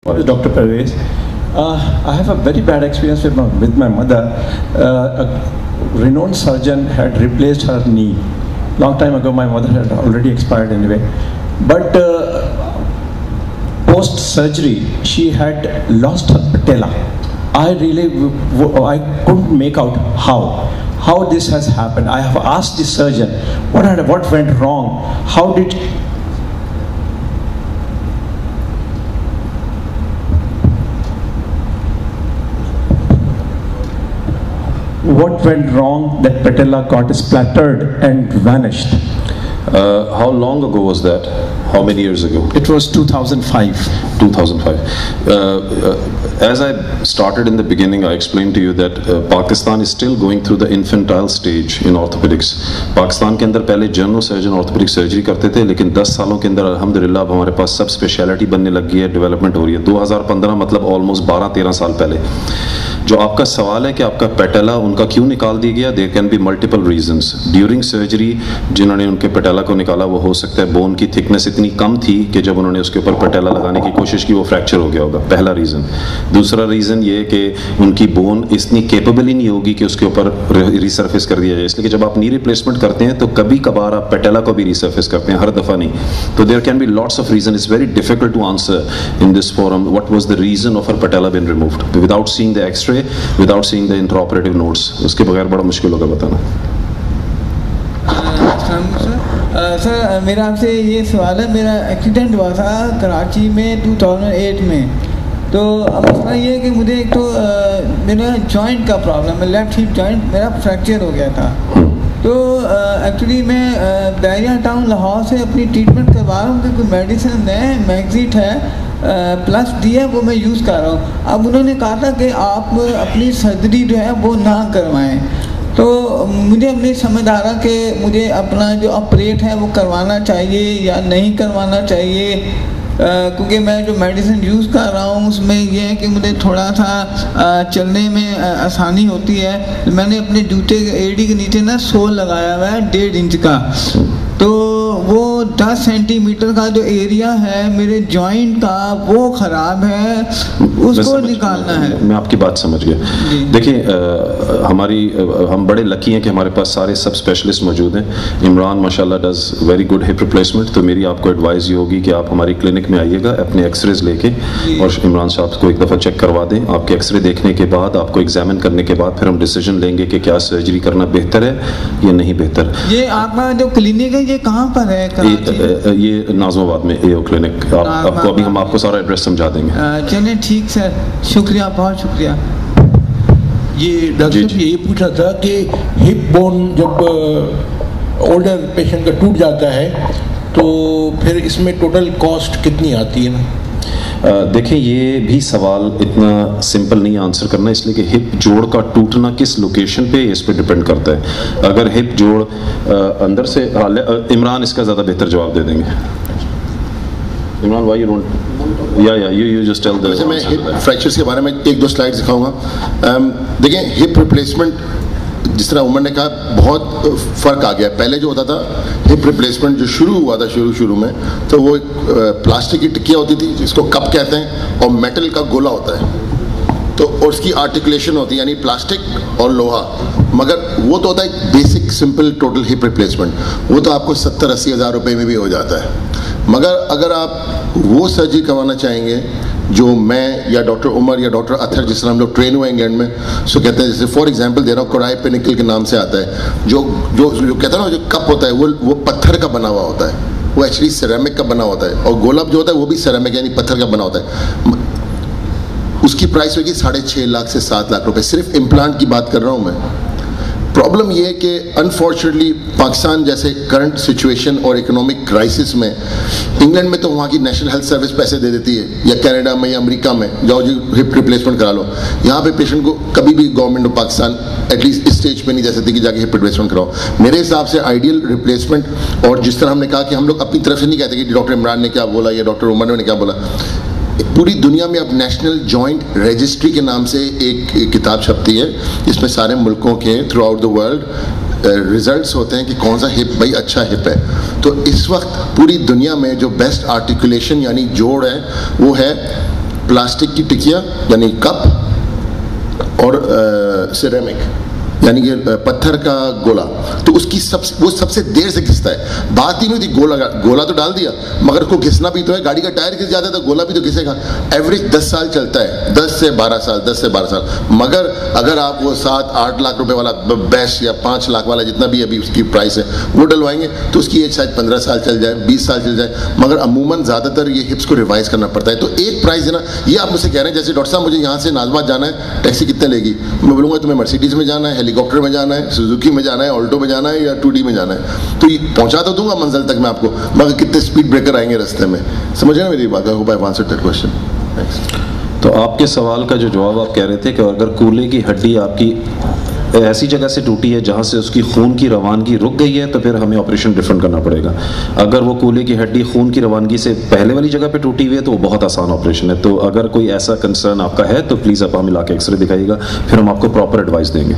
Dr. Pervez. I have a very bad experience with my mother. A renowned surgeon had replaced her knee. Long time ago, my mother had already expired anyway. But post-surgery, she had lost her patella. I couldn't make out how this has happened. I have asked the surgeon, what went wrong? What went wrong that patella got splattered and vanished? How long ago was that? How many years ago? It was 2005. 2005. As I started in the beginning, I explained to you that Pakistan is still going through the infantile stage in orthopedics. Pakistan के अंदर पहले general surgeon orthopaedic surgery करते थे, लेकिन 10 सालों के अंदर अल्हम्दुलिल्लाह अब हमारे पास सब स्पेशलिटी बनने लग गई है, डेवलपमेंट हो रही है. 2015 मतलब ऑलमोस्ट 12-13 साल पहले. जो आपका सवाल है कि आपका पेटेला उनका क्यों निकाल दिया गया, there can be multiple reasons. During surgery जिन्होंने उनके पेटेला को निकाला, वो हो सकता है बोन की थिकनेस इतनी कम थी कि जब उन्होंने उसके ऊपर पेटेला लगाने की कोशिश की वो फ्रैक्चर हो गया होगा, पहला रीज़न. दूसरा रीज़न ये कि उनकी बोन इतनी केपेबल ही नहीं होगी कि उसके ऊपर रिसर्फेस कर दिया जाए. इसलिए कि जब आप नी रिप्लेसमेंट करते हैं तो कभी कभार आप पेटेला को भी रिसर्फेस करते हैं, हर दफ़ा नहीं. तो there can be lots of reason. It's very difficult to answer in this forum what was the reason of her patella been removed without seeing the x-ray, without seeing the intraoperative notes. उसके बगैर बड़ा मुश्किल होगा बताना. Sir मेरा आपसे ये सवाल है. मेरा एक्सीडेंट हुआ था कराची में 2008 में. तो अब मसला ये है कि मुझे एक तो मेरा जॉइंट का प्रॉब्लम है, लेफ्ट हिप जॉइंट मेरा फ्रैक्चर हो गया था. तो एक्चुअली मैं बैरिया टाउन लाहौर से अपनी ट्रीटमेंट करवा रहा हूँ कि कोई मेडिसिन है, मैगजीट है प्लस डी है, वो मैं यूज़ कर रहा हूँ. अब उन्होंने कहा था कि आप अपनी सर्जरी जो है वो ना करवाएं. तो मुझे अपनी समझ आ रहा कि मुझे अपना जो ऑपरेट है वो करवाना चाहिए या नहीं करवाना चाहिए, क्योंकि मैं जो मेडिसिन यूज़ कर रहा हूँ उसमें यह है कि मुझे थोड़ा सा चलने में आसानी होती है. मैंने अपने जूते के एड़ी के नीचे ना सोल लगाया हुआ है 1.5 इंच का. तो वो 10 सेंटीमीटर का जो एरिया है मेरे जॉइंट का वो ख़राब है, उसको निकालना है. मैं आपकी बात समझ गया. देखिए हम बड़े लकी हैं कि हमारे पास सारे सब स्पेशलिस्ट मौजूद हैं. इमरान माशाल्लाह does very good hip replacement. तो मेरी आपको एडवाइस ये होगी कि आप हमारी क्लिनिक में आइएगा अपने एक्सरेज लेके और इमरान साहब को एक दफ़ा चेक करवा दें. आपके एक्सरे देखने के बाद, आपको एग्जामिन करने के बाद फिर हम डिसीजन लेंगे कि क्या सर्जरी करना बेहतर है या नहीं बेहतर. ये आपका जो क्लिनिक है ये कहाँ पर है? ये नाज़माबाद में एओ क्लिनिक. आपको अभी हम आपको सारा एड्रेस समझा देंगे. चलें ठीक सर, शुक्रिया, बहुत शुक्रिया. ये डॉक्टर साहब ये पूछा था कि हिप बोन जब ओल्डर पेशेंट का टूट जाता है तो फिर इसमें टोटल कॉस्ट कितनी आती है? देखिए ये भी सवाल इतना सिंपल नहीं आंसर करना, इसलिए कि हिप जोड़ का टूटना किस लोकेशन पे इस पे डिपेंड करता है. अगर हिप जोड़ अंदर से, इमरान इसका ज़्यादा बेहतर जवाब दे देंगे. Imran why you don't you just tell the. मैं हिप फ्रैक्चर्स के बारे में 1-2 स्लाइड्स दिखाऊंगा. देखिए हिप रिप्लेसमेंट जिस तरह उमर ने कहा बहुत फ़र्क आ गया. पहले जो होता था हिप रिप्लेसमेंट जो शुरू हुआ था शुरू में, तो वो प्लास्टिक की टिक्कियाँ होती थी जिसको कप कहते हैं और मेटल का गोला होता है. तो और उसकी आर्टिकुलेशन होती है यानी प्लास्टिक और लोहा. मगर वो तो होता है basic simple total hip replacement. वो तो आपको 70-80 हज़ार रुपये में भी हो जाता है. मगर अगर आप वो सर्जरी करवाना चाहेंगे जो मैं या डॉक्टर उमर या डॉक्टर अथर, जिस तरह हम लोग ट्रेन हुए इंग्लैंड में, सो कहते हैं, जैसे फॉर एग्जांपल दे रहा हूँ, कोराई पेनिकल के नाम से आता है. जो कहते हैं ना, जो कप होता है वो पत्थर का बना हुआ होता है. वो एक्चुअली सिरेमिक का बना होता है. और गोलब जो होता है वो भी सिरेमिक यानी पत्थर का बना होता है. उसकी प्राइस होगी 6.5 लाख से 7 लाख रुपए. सिर्फ इम्प्लांट की बात कर रहा हूँ मैं. प्रॉब्लम ये है कि अनफॉर्चुनेटली पाकिस्तान जैसे करंट सिचुएशन और इकोनॉमिक क्राइसिस में, इंग्लैंड में तो वहाँ की नेशनल हेल्थ सर्विस पैसे दे देती है, या कनाडा में या अमेरिका में जाओ जी हिप रिप्लेसमेंट करा लो. यहाँ पे पेशेंट को कभी भी गवर्नमेंट ऑफ पाकिस्तान एटलीस्ट इस स्टेज पे नहीं दे सकती कि जाके हिप रिप्लेसमेंट कराओ. मेरे हिसाब से आइडियल रिप्लेसमेंट, और जिस तरह हमने कहा कि हम लोग अपनी तरफ से नहीं कहते कि डॉक्टर इमरान ने क्या बोला या डॉक्टर उमर ने क्या बोला. पूरी दुनिया में अब नेशनल जॉइंट रजिस्ट्री के नाम से एक किताब छपती है जिसमें सारे मुल्कों के through out the world results होते हैं कि कौन सा हिप भाई अच्छा हिप है. तो इस वक्त पूरी दुनिया में जो बेस्ट आर्टिकुलेशन यानी जोड़ है वो है प्लास्टिक की टिकिया यानी कप और सिरेमिक यानी कि पत्थर का गोला, तो उसकी वो सबसे देर से घिसता है। बात ही नहीं थी, गोला तो डाल दिया मगर उसको घिसना भी तो है, गाड़ी का टायर घिस जाता है तो गोला भी तो घिसेगा। एवरेज 10 साल चलता है, 10 से 12 साल। मगर अगर आप वो 7-8 लाख रुपए वाला बेस्ट या 5 लाख वाला जितना भी अभी उसकी प्राइस है वो डलवाएंगे तो उसकी एज शायद 15 साल चल जाए, 20 साल चल जाए, मगर अमूमन ज़्यादातर ये हिप्स को रिवाइज करना पड़ता है। तो एक प्राइस है ना, ये आप मुझसे कह रहे हैं जैसे डॉक्टर साहब मुझे यहाँ से नाजबाद जाना है, टैक्सी कितने लेगी, मैं बोलूँगा तुम्हें मर्सिडीज में जाना है, हेलीकॉप्टर में जाना है, सुजुकी में जाना है, ऑल्टो में जाना है या 2D में जाना है, तो ये पहुंचा तो दूंगा मंजिल तक मैं आपको, मगर कितने स्पीड ब्रेकर आएंगे रास्ते में। समझ रहे हैं मेरी बात? I hope I have answered that question. Thanks. तो आपके सवाल का जो जवाब आप कह रहे थे कि अगर कूल्हे की हड्डी आपकी ऐसी जगह से टूटी है जहां से उसकी खून की रवानगी रुक गई है तो फिर हमें ऑपरेशन डिफरेंट करना पड़ेगा। अगर वो कूल्हे की हड्डी खून की रवानगी से पहले वाली जगह पे टूटी हुई है तो वो बहुत आसान ऑपरेशन है। तो अगर कोई ऐसा कंसर्न आपका है तो प्लीज़ आप हमें ला के एक्सरे दिखाइएगा, फिर हम आपको प्रॉपर एडवाइस देंगे।